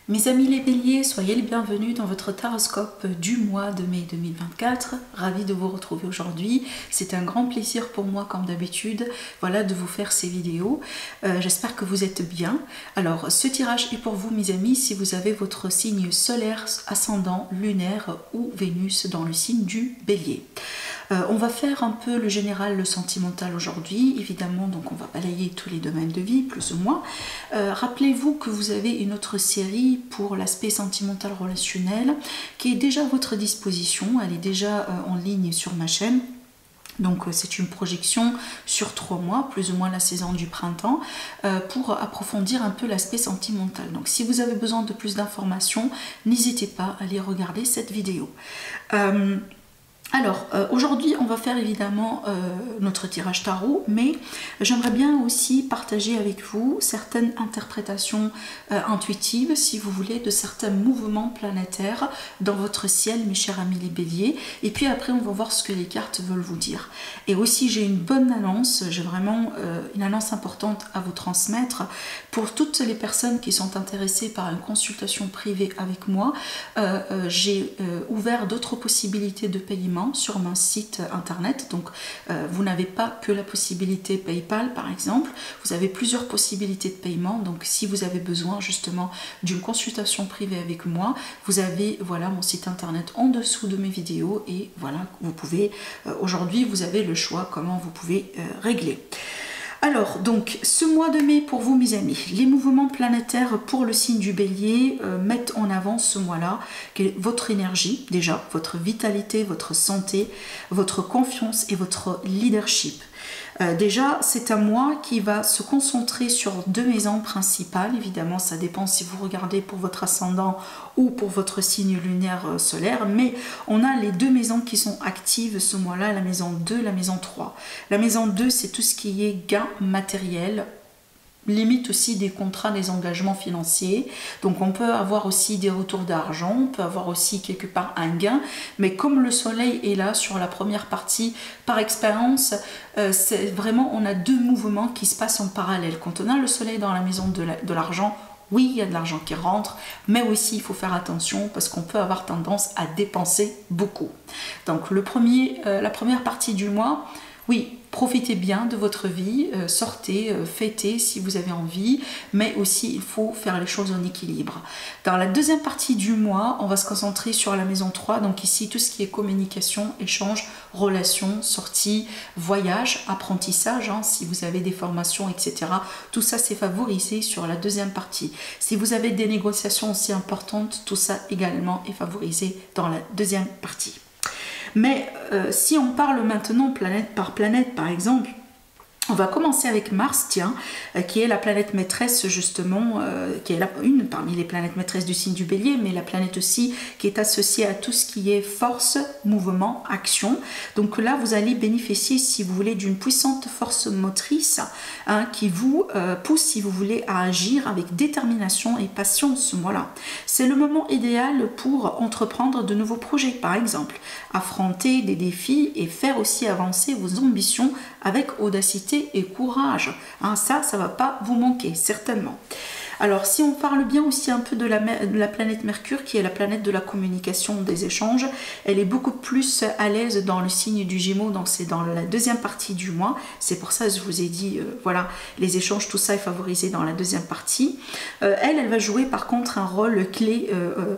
Mes amis les béliers, soyez les bienvenus dans votre taroscope du mois de mai 2024. Ravi de vous retrouver aujourd'hui. C'est un grand plaisir pour moi, comme d'habitude, voilà, de vous faire ces vidéos. J'espère que vous êtes bien. Alors, ce tirage est pour vous, mes amis, si vous avez votre signe solaire, ascendant, lunaire ou Vénus dans le signe du bélier. On va faire un peu le général, le sentimental aujourd'hui, évidemment, donc on va balayer tous les domaines de vie, plus ou moins. Rappelez-vous que vous avez une autre série pour l'aspect sentimental relationnel qui est déjà à votre disposition, elle est déjà en ligne sur ma chaîne. Donc c'est une projection sur 3 mois, plus ou moins la saison du printemps, pour approfondir un peu l'aspect sentimental. Donc si vous avez besoin de plus d'informations, n'hésitez pas à aller regarder cette vidéo. Alors, aujourd'hui, on va faire évidemment notre tirage tarot, mais j'aimerais bien aussi partager avec vous certaines interprétations intuitives, si vous voulez, de certains mouvements planétaires dans votre ciel, mes chers amis les béliers. Et puis après, on va voir ce que les cartes veulent vous dire. Et aussi, j'ai une bonne annonce, j'ai vraiment une annonce importante à vous transmettre. Pour toutes les personnes qui sont intéressées par une consultation privée avec moi, j'ai ouvert d'autres possibilités de paiement sur mon site internet. Donc vous n'avez pas que la possibilité PayPal par exemple, vous avez plusieurs possibilités de paiement. Donc si vous avez besoin justement d'une consultation privée avec moi, vous avez voilà mon site internet en dessous de mes vidéos et voilà, vous pouvez aujourd'hui vous avez le choix comment vous pouvez régler. Alors, donc, ce mois de mai pour vous, mes amis, les mouvements planétaires pour le signe du bélier mettent en avant ce mois-là votre énergie, déjà, votre vitalité, votre santé, votre confiance et votre leadership. Déjà, c'est un mois qui va se concentrer sur 2 maisons principales. Évidemment, ça dépend si vous regardez pour votre ascendant ou pour votre signe lunaire solaire. Mais on a les 2 maisons qui sont actives ce mois-là, la maison 2, la maison 3. La maison 2, c'est tout ce qui est gain matériel, limite aussi des contrats, des engagements financiers. Donc on peut avoir aussi des retours d'argent, on peut avoir aussi quelque part un gain, mais comme le soleil est là sur la première partie, par expérience, c'est vraiment, on a 2 mouvements qui se passent en parallèle. Quand on a le soleil dans la maison de l'argent, oui, il y a de l'argent qui rentre, mais aussi il faut faire attention parce qu'on peut avoir tendance à dépenser beaucoup. Donc la première partie du mois, oui, profitez bien de votre vie, sortez, fêtez si vous avez envie, mais aussi il faut faire les choses en équilibre. Dans la deuxième partie du mois, on va se concentrer sur la maison 3, donc ici tout ce qui est communication, échange, relations, sorties, voyage, apprentissage, hein, si vous avez des formations, etc. Tout ça c'est favorisé sur la deuxième partie. Si vous avez des négociations aussi importantes, tout ça également est favorisé dans la deuxième partie. Mais si on parle maintenant planète, par exemple, on va commencer avec Mars, tiens, qui est la planète maîtresse justement, qui est une parmi les planètes maîtresses du signe du bélier, mais la planète aussi qui est associée à tout ce qui est force, mouvement, action. Donc là, vous allez bénéficier, si vous voulez, d'une puissante force motrice hein, qui vous pousse, si vous voulez, à agir avec détermination et passion ce mois-là. C'est le moment idéal pour entreprendre de nouveaux projets, par exemple, affronter des défis et faire aussi avancer vos ambitions avec audacité et courage. Hein, ça va pas vous manquer, certainement. Alors, si on parle bien aussi un peu de la planète Mercure, qui est la planète de la communication, des échanges, elle est beaucoup plus à l'aise dans le signe du Gémeaux, donc c'est dans la deuxième partie du mois. C'est pour ça que je vous ai dit, voilà, les échanges, tout ça est favorisé dans la deuxième partie. Elle va jouer par contre un rôle clé,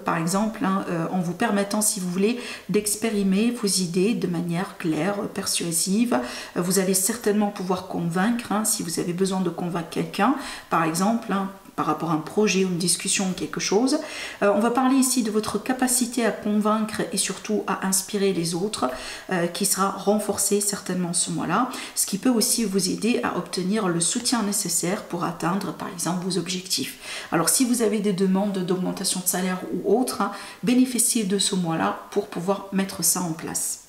par exemple, hein, en vous permettant, si vous voulez, d'exprimer vos idées de manière claire, persuasive. Vous allez certainement pouvoir convaincre, hein, si vous avez besoin de convaincre quelqu'un, par exemple, hein, par rapport à un projet ou une discussion, quelque chose. On va parler ici de votre capacité à convaincre et surtout à inspirer les autres, qui sera renforcée certainement ce mois-là, ce qui peut aussi vous aider à obtenir le soutien nécessaire pour atteindre par exemple vos objectifs. Alors si vous avez des demandes d'augmentation de salaire ou autre, hein, bénéficiez de ce mois-là pour pouvoir mettre ça en place.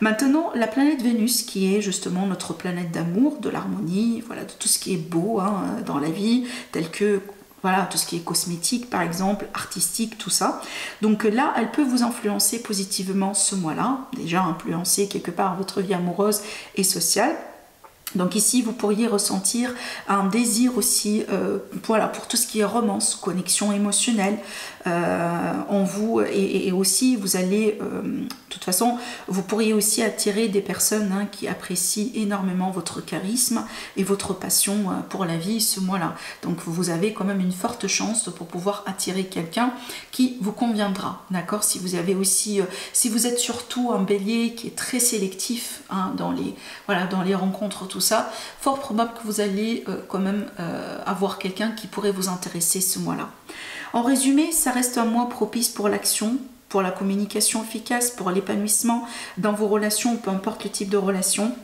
Maintenant, la planète Vénus, qui est justement notre planète d'amour, de l'harmonie, voilà, de tout ce qui est beau hein, dans la vie, tel que voilà, tout ce qui est cosmétique par exemple, artistique, tout ça. Donc là, elle peut vous influencer positivement ce mois-là, déjà influencer quelque part votre vie amoureuse et sociale. Donc ici, vous pourriez ressentir un désir aussi voilà, pour tout ce qui est romance, connexion émotionnelle en vous. Et aussi, vous allez, de toute façon, vous pourriez aussi attirer des personnes qui apprécient énormément votre charisme et votre passion pour la vie ce mois-là. Donc vous avez quand même une forte chance pour pouvoir attirer quelqu'un qui vous conviendra. D'accord? Si vous avez aussi, si vous êtes surtout un bélier qui est très sélectif dans les rencontres, tout ça, fort probable que vous allez quand même avoir quelqu'un qui pourrait vous intéresser ce mois-là. En résumé, ça reste un mois propice pour l'action, pour la communication efficace, pour l'épanouissement dans vos relations, peu importe le type de relation,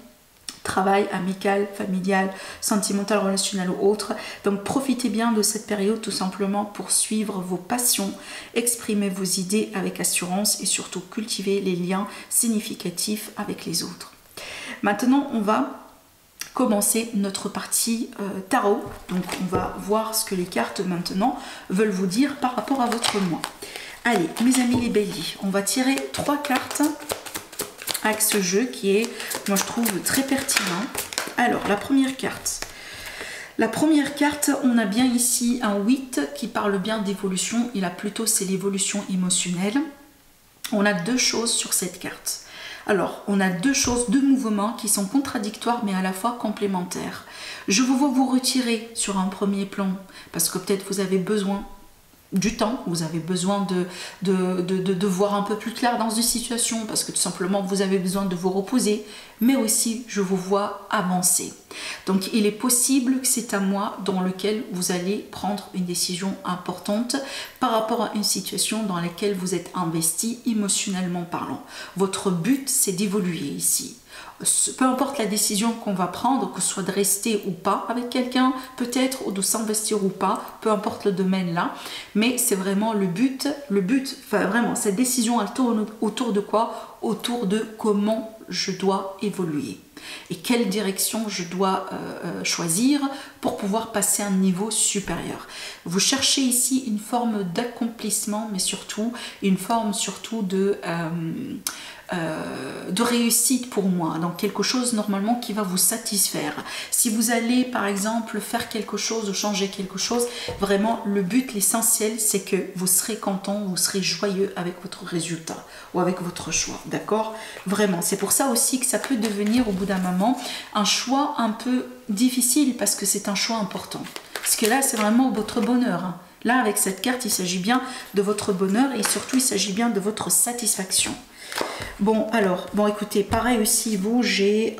travail, amical, familial, sentimental, relationnel ou autre. Donc profitez bien de cette période tout simplement pour suivre vos passions, exprimer vos idées avec assurance et surtout cultiver les liens significatifs avec les autres. Maintenant, on va commencer notre partie tarot. Donc on va voir ce que les cartes maintenant veulent vous dire par rapport à votre mois. Allez, mes amis les béliers, on va tirer 3 cartes avec ce jeu qui est, moi je trouve, très pertinent. Alors, la première carte. La première carte, on a bien ici un 8 qui parle bien d'évolution. Et là, plutôt, c'est l'évolution émotionnelle. On a 2 choses sur cette carte. Alors, on a 2 choses, 2 mouvements qui sont contradictoires mais à la fois complémentaires. Je vous vois vous retirer sur un premier plan parce que peut-être vous avez besoin du temps, vous avez besoin de voir un peu plus clair dans une situation parce que tout simplement vous avez besoin de vous reposer, mais aussi je vous vois avancer. Donc il est possible que c'est un mois dans lequel vous allez prendre une décision importante par rapport à une situation dans laquelle vous êtes investi émotionnellement parlant. Votre but c'est d'évoluer ici. Peu importe la décision qu'on va prendre, que ce soit de rester ou pas avec quelqu'un, peut-être, ou de s'investir ou pas, peu importe le domaine là, mais c'est vraiment le but, enfin vraiment, cette décision, elle tourne autour de quoi? Autour de comment je dois évoluer et quelle direction je dois choisir pour pouvoir passer à un niveau supérieur. Vous cherchez ici une forme d'accomplissement, mais surtout une forme de réussite pour moi, donc quelque chose normalement qui va vous satisfaire. Si vous allez par exemple faire quelque chose ou changer quelque chose, vraiment le but, l'essentiel, c'est que vous serez content, vous serez joyeux avec votre résultat ou avec votre choix, d'accord? Vraiment, c'est pour ça aussi que ça peut devenir au bout d'un moment un choix un peu difficile parce que c'est un choix important. Parce que là, c'est vraiment votre bonheur. Là, avec cette carte, il s'agit bien de votre bonheur et surtout, il s'agit bien de votre satisfaction. Bon, alors, bon, écoutez, pareil aussi, vous, j'ai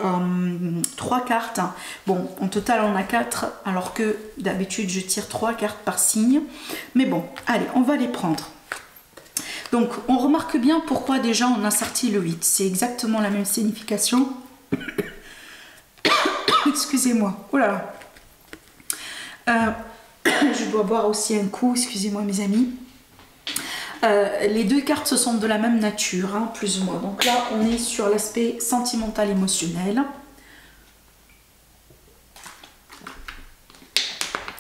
3 cartes. Bon, en total, on a 4, alors que d'habitude, je tire 3 cartes par signe. Mais bon, allez, on va les prendre. Donc, on remarque bien pourquoi déjà on a sorti le 8. C'est exactement la même signification. Excusez-moi. Oh là là. Je dois boire aussi un coup, excusez-moi mes amis. Les 2 cartes ce sont de la même nature, plus ou moins. Donc là, on est sur l'aspect sentimental émotionnel.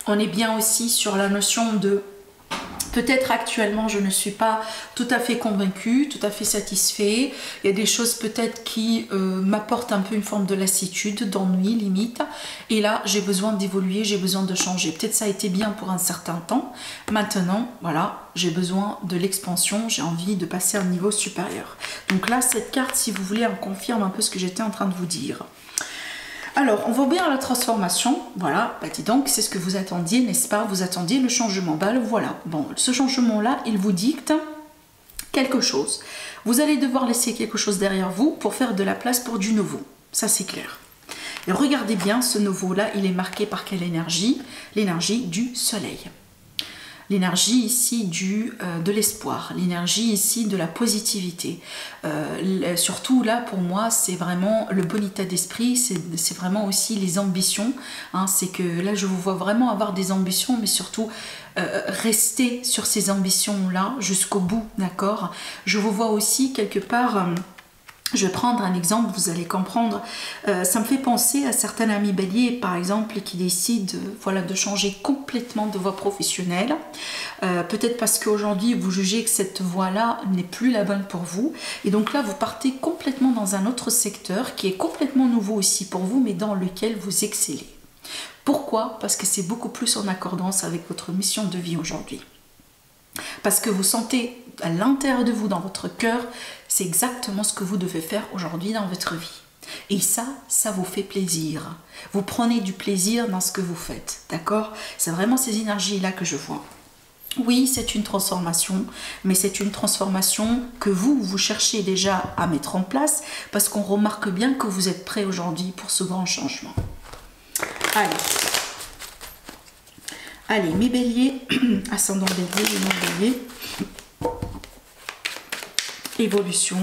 On est bien aussi sur la notion de peut-être actuellement je ne suis pas tout à fait convaincue, tout à fait satisfait. Il y a des choses peut-être qui m'apportent un peu une forme de lassitude, d'ennui limite. Et là j'ai besoin d'évoluer, j'ai besoin de changer. Peut-être ça a été bien pour un certain temps. Maintenant, voilà, j'ai besoin de l'expansion, j'ai envie de passer à un niveau supérieur. Donc là, cette carte, si vous voulez, elle confirme un peu ce que j'étais en train de vous dire. Alors, on voit bien la transformation, voilà, bah dis donc, c'est ce que vous attendiez, n'est-ce pas? Vous attendiez le changement, bah voilà. Bon, ce changement-là, il vous dicte quelque chose. Vous allez devoir laisser quelque chose derrière vous pour faire de la place pour du nouveau, ça c'est clair. Et regardez bien, ce nouveau-là, il est marqué par quelle énergie? L'énergie du soleil. L'énergie ici de l'espoir, l'énergie ici de la positivité. Surtout là, pour moi, c'est vraiment le bon état d'esprit, c'est vraiment aussi les ambitions. C'est que là, je vous vois vraiment avoir des ambitions, mais surtout rester sur ces ambitions-là jusqu'au bout, d'accord? Je vous vois aussi quelque part Je vais prendre un exemple, vous allez comprendre. Ça me fait penser à certains amis béliers, par exemple, qui décident voilà, de changer complètement de voie professionnelle. Peut-être parce qu'aujourd'hui, vous jugez que cette voie-là n'est plus la bonne pour vous. Et donc là, vous partez complètement dans un autre secteur qui est complètement nouveau aussi pour vous, mais dans lequel vous excellez. Pourquoi? Parce que c'est beaucoup plus en accordance avec votre mission de vie aujourd'hui. Parce que vous sentez à l'intérieur de vous, dans votre cœur, c'est exactement ce que vous devez faire aujourd'hui dans votre vie. Et ça vous fait plaisir. Vous prenez du plaisir dans ce que vous faites, d'accord? C'est vraiment ces énergies-là que je vois. Oui, c'est une transformation, mais c'est une transformation que vous cherchez déjà à mettre en place, parce qu'on remarque bien que vous êtes prêt aujourd'hui pour ce grand changement. Allez, mes béliers, ascendant bélier et non bélier, évolution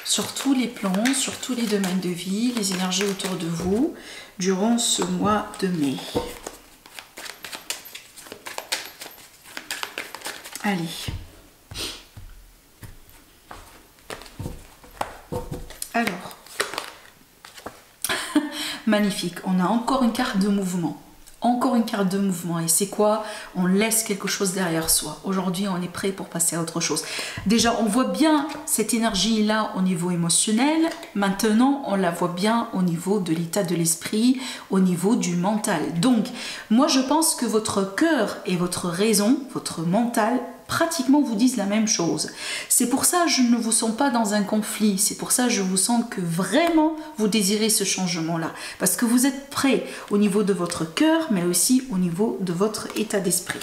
sur tous les plans, sur tous les domaines de vie, les énergies autour de vous durant ce mois de mai. Allez. Alors, magnifique, on a encore une carte de mouvement. Encore une carte de mouvement. Et c'est quoi? On laisse quelque chose derrière soi. Aujourd'hui, on est prêt pour passer à autre chose. Déjà, on voit bien cette énergie-là au niveau émotionnel. Maintenant, on la voit bien au niveau de l'état de l'esprit, au niveau du mental. Donc, moi, je pense que votre cœur et votre raison, votre mental, pratiquement vous disent la même chose. C'est pour ça que je ne vous sens pas dans un conflit. C'est pour ça que je vous sens que vraiment vous désirez ce changement-là. Parce que vous êtes prêt au niveau de votre cœur, mais aussi au niveau de votre état d'esprit.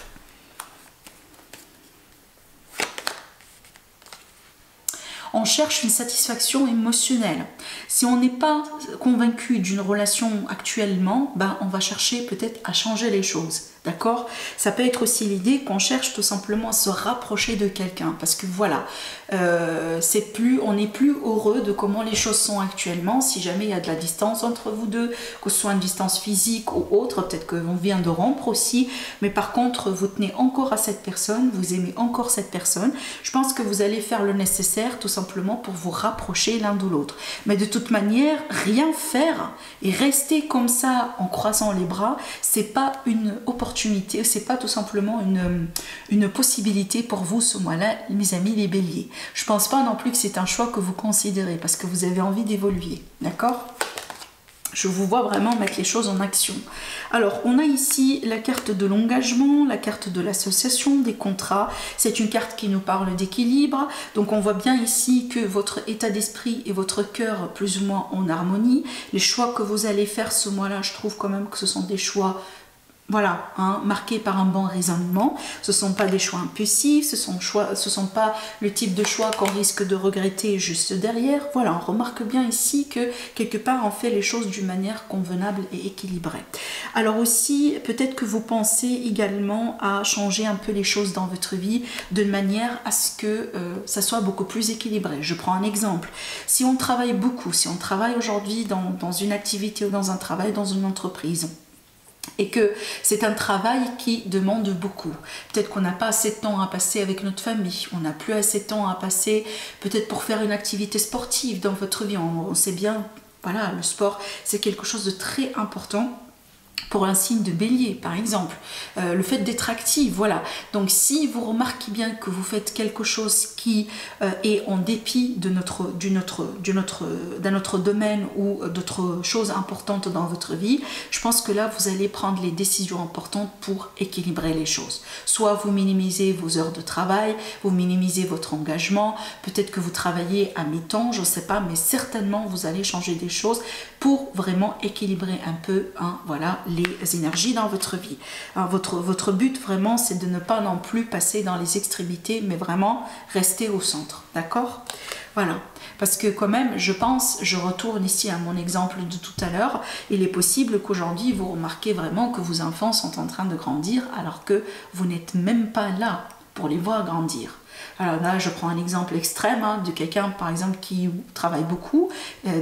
On cherche une satisfaction émotionnelle. Si on n'est pas convaincu d'une relation actuellement, ben on va chercher peut-être à changer les choses. D'accord? Ça peut être aussi l'idée qu'on cherche tout simplement à se rapprocher de quelqu'un. Parce que voilà, on n'est plus heureux de comment les choses sont actuellement. Si jamais il y a de la distance entre vous deux, que ce soit une distance physique ou autre, peut-être qu'on vient de rompre aussi. Mais par contre, vous tenez encore à cette personne, vous aimez encore cette personne. Je pense que vous allez faire le nécessaire tout simplement pour vous rapprocher l'un de l'autre. Mais de toute manière, rien faire et rester comme ça en croisant les bras, c'est pas une opportunité, c'est pas tout simplement une possibilité pour vous ce mois-là, mes amis les béliers. Je pense pas non plus que c'est un choix que vous considérez parce que vous avez envie d'évoluer, d'accord? Je vous vois vraiment mettre les choses en action. Alors, on a ici la carte de l'engagement, la carte de l'association, des contrats. C'est une carte qui nous parle d'équilibre. Donc, on voit bien ici que votre état d'esprit et votre cœur plus ou moins en harmonie. Les choix que vous allez faire ce mois-là, je trouve quand même que ce sont des choix... Voilà, marqués par un bon raisonnement. Ce ne sont pas des choix impulsifs, ce sont pas le type de choix qu'on risque de regretter juste derrière. Voilà, on remarque bien ici que quelque part on fait les choses d'une manière convenable et équilibrée. Alors aussi, peut-être que vous pensez également à changer un peu les choses dans votre vie de manière à ce que ça soit beaucoup plus équilibré. Je prends un exemple. Si on travaille beaucoup, si on travaille aujourd'hui dans une activité ou dans un travail, dans une entreprise, et que c'est un travail qui demande beaucoup. Peut-être qu'on n'a pas assez de temps à passer avec notre famille, on n'a plus assez de temps à passer peut-être pour faire une activité sportive dans votre vie. On sait bien, voilà, le sport, c'est quelque chose de très important pour un signe de bélier, par exemple. Le fait d'être actif, voilà. Donc, si vous remarquez bien que vous faites quelque chose qui est en dépit d'un autre domaine ou d'autres choses importantes dans votre vie, je pense que là, vous allez prendre les décisions importantes pour équilibrer les choses. Soit vous minimisez vos heures de travail, vous minimisez votre engagement, peut-être que vous travaillez à mi-temps, je ne sais pas, mais certainement, vous allez changer des choses pour vraiment équilibrer un peu, voilà, les énergies dans votre vie. Alors, votre but vraiment, c'est de ne pas non plus passer dans les extrémités, mais vraiment rester au centre, d'accord? Voilà, parce que quand même, je retourne ici à mon exemple de tout à l'heure, il est possible qu'aujourd'hui, vous remarquez vraiment que vos enfants sont en train de grandir, alors que vous n'êtes même pas là pour les voir grandir. Alors là, je prends un exemple extrême de quelqu'un, par exemple, qui travaille beaucoup.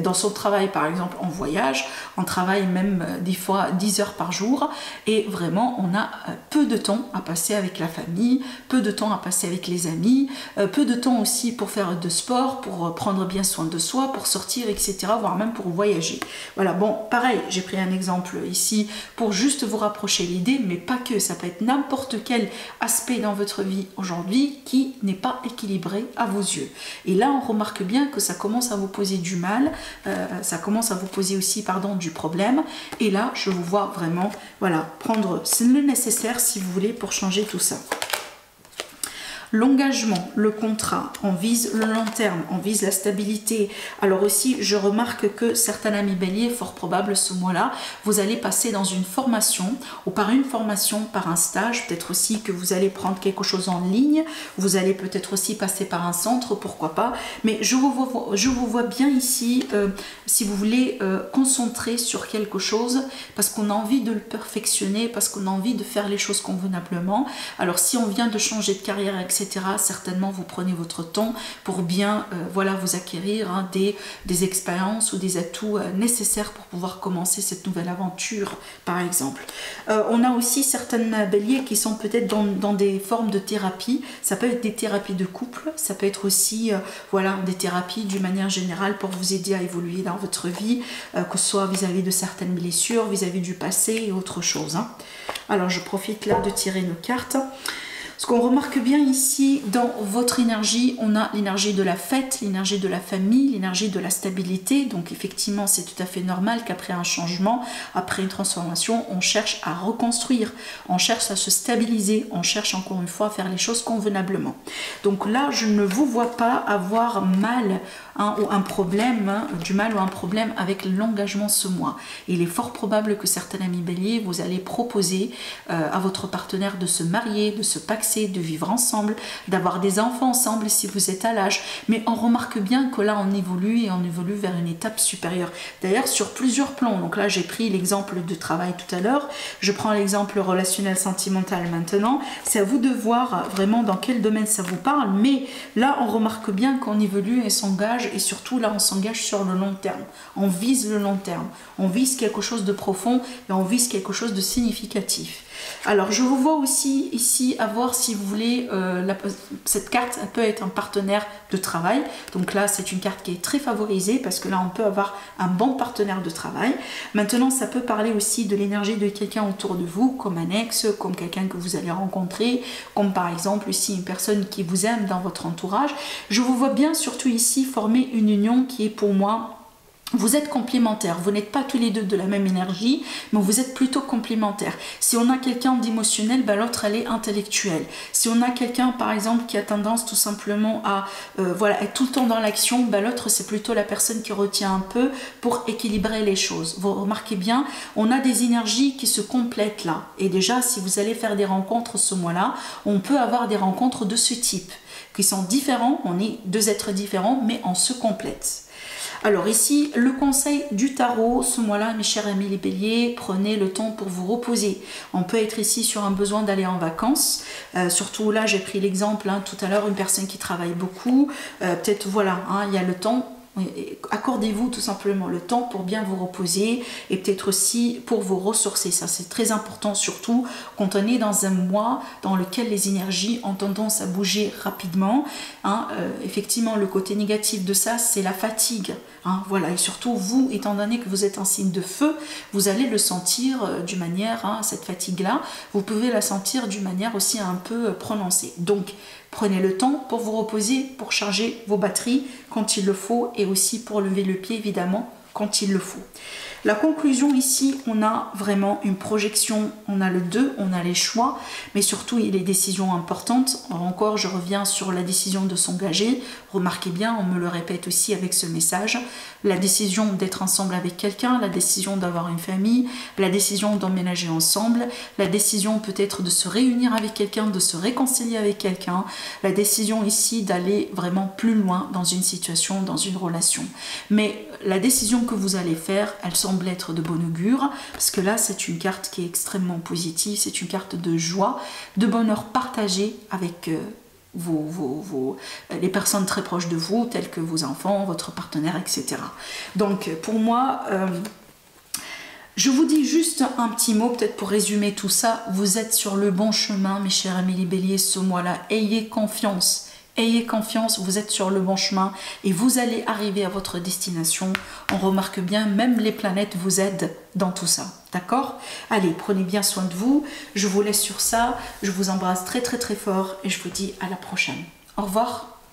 Dans son travail, par exemple, en voyage, on travaille même des fois 10 heures par jour. Et vraiment, on a peu de temps à passer avec la famille, peu de temps à passer avec les amis, peu de temps aussi pour faire de sport, pour prendre bien soin de soi, pour sortir, etc., voire même pour voyager. Voilà, bon, pareil, j'ai pris un exemple ici pour juste vous rapprocher l'idée, mais pas que, ça peut être n'importe quel aspect dans votre vie aujourd'hui qui n'est pas équilibré à vos yeux. Et là, on remarque bien que ça commence à vous poser du mal, ça commence à vous poser aussi, pardon, du problème. Et là, je vous vois vraiment, voilà, prendre le nécessaire, si vous voulez, pour changer tout ça. L'engagement, le contrat, on vise le long terme, on vise la stabilité. Alors aussi, je remarque que certains amis béliers, fort probable ce mois-là, vous allez passer dans une formation, ou par une formation, par un stage, peut-être aussi que vous allez prendre quelque chose en ligne, vous allez peut-être aussi passer par un centre, pourquoi pas. Mais je vous vois bien ici, si vous voulez, concentrer sur quelque chose, parce qu'on a envie de le perfectionner, parce qu'on a envie de faire les choses convenablement. Alors si on vient de changer de carrière, etc., certainement vous prenez votre temps pour bien voilà, vous acquérir des expériences ou des atouts nécessaires pour pouvoir commencer cette nouvelle aventure, par exemple. On a aussi certaines béliers qui sont peut-être dans des formes de thérapie. Ça peut être des thérapies de couple, ça peut être aussi voilà, des thérapies d'une manière générale pour vous aider à évoluer dans votre vie, que ce soit vis-à-vis de certaines blessures, vis-à-vis du passé et autre chose. Alors je profite là de tirer nos cartes. Ce qu'on remarque bien ici, dans votre énergie, on a l'énergie de la fête, l'énergie de la famille, l'énergie de la stabilité. Donc effectivement, c'est tout à fait normal qu'après un changement, après une transformation, on cherche à reconstruire, on cherche à se stabiliser, on cherche encore une fois à faire les choses convenablement. Donc là, je ne vous vois pas avoir mal ou un problème, du mal ou un problème avec l'engagement ce mois. Il est fort probable que certains amis béliers, vous allez proposer à votre partenaire de se marier, de se paxer, de vivre ensemble, d'avoir des enfants ensemble si vous êtes à l'âge. Mais on remarque bien que là, on évolue et on évolue vers une étape supérieure. D'ailleurs, sur plusieurs plans. Donc là, j'ai pris l'exemple de travail tout à l'heure. Je prends l'exemple relationnel sentimental maintenant. C'est à vous de voir vraiment dans quel domaine ça vous parle. Mais là, on remarque bien qu'on évolue et s'engage. Et surtout là on s'engage sur le long terme, on vise le long terme, on vise quelque chose de profond et on vise quelque chose de significatif. Alors je vous vois aussi ici avoir, si vous voulez, cette carte elle peut être un partenaire de travail, donc là c'est une carte qui est très favorisée parce que là on peut avoir un bon partenaire de travail. Maintenant ça peut parler aussi de l'énergie de quelqu'un autour de vous, comme un ex, comme quelqu'un que vous allez rencontrer, comme par exemple ici une personne qui vous aime dans votre entourage. Je vous vois bien surtout ici former une union qui est pour moi, vous êtes complémentaires, vous n'êtes pas tous les deux de la même énergie, mais vous êtes plutôt complémentaires. Si on a quelqu'un d'émotionnel, ben l'autre elle est intellectuelle. Si on a quelqu'un par exemple qui a tendance tout simplement à voilà, être tout le temps dans l'action, ben l'autre c'est plutôt la personne qui retient un peu pour équilibrer les choses. Vous remarquez bien, on a des énergies qui se complètent là. Et déjà si vous allez faire des rencontres ce mois-là, on peut avoir des rencontres de ce type, qui sont différents, on est deux êtres différents, mais on se complète. Alors ici, le conseil du tarot, ce mois-là, mes chers amis les béliers, prenez le temps pour vous reposer. On peut être ici sur un besoin d'aller en vacances. Surtout là, j'ai pris l'exemple tout à l'heure, une personne qui travaille beaucoup. Peut-être, voilà, il y a le temps. Accordez-vous tout simplement le temps pour bien vous reposer et peut-être aussi pour vous ressourcer. Ça c'est très important, surtout quand on est dans un mois dans lequel les énergies ont tendance à bouger rapidement. Effectivement, le côté négatif de ça c'est la fatigue. Voilà, et surtout vous, étant donné que vous êtes un signe de feu, vous allez le sentir d'une manière, cette fatigue là, vous pouvez la sentir d'une manière aussi un peu prononcée. Donc prenez le temps pour vous reposer, pour charger vos batteries quand il le faut et aussi pour lever le pied évidemment quand il le faut. La conclusion ici, on a vraiment une projection, on a le 2, on a les choix, mais surtout il y a des décisions importantes. Encore, je reviens sur la décision de s'engager. Remarquez bien, on me le répète aussi avec ce message, la décision d'être ensemble avec quelqu'un, la décision d'avoir une famille, la décision d'emménager ensemble, la décision peut-être de se réunir avec quelqu'un, de se réconcilier avec quelqu'un, la décision ici d'aller vraiment plus loin dans une situation, dans une relation. Mais la décision que vous allez faire, elle semble être de bon augure, parce que là c'est une carte qui est extrêmement positive, c'est une carte de joie, de bonheur partagé avec les personnes très proches de vous, telles que vos enfants, votre partenaire, etc. Donc pour moi, je vous dis juste un petit mot, peut-être pour résumer tout ça. Vous êtes sur le bon chemin, mes chers amis les béliers, ce mois-là. Ayez confiance. Ayez confiance, vous êtes sur le bon chemin et vous allez arriver à votre destination. On remarque bien, même les planètes vous aident dans tout ça. D'accord? Allez, prenez bien soin de vous. Je vous laisse sur ça. Je vous embrasse très très très fort et je vous dis à la prochaine. Au revoir.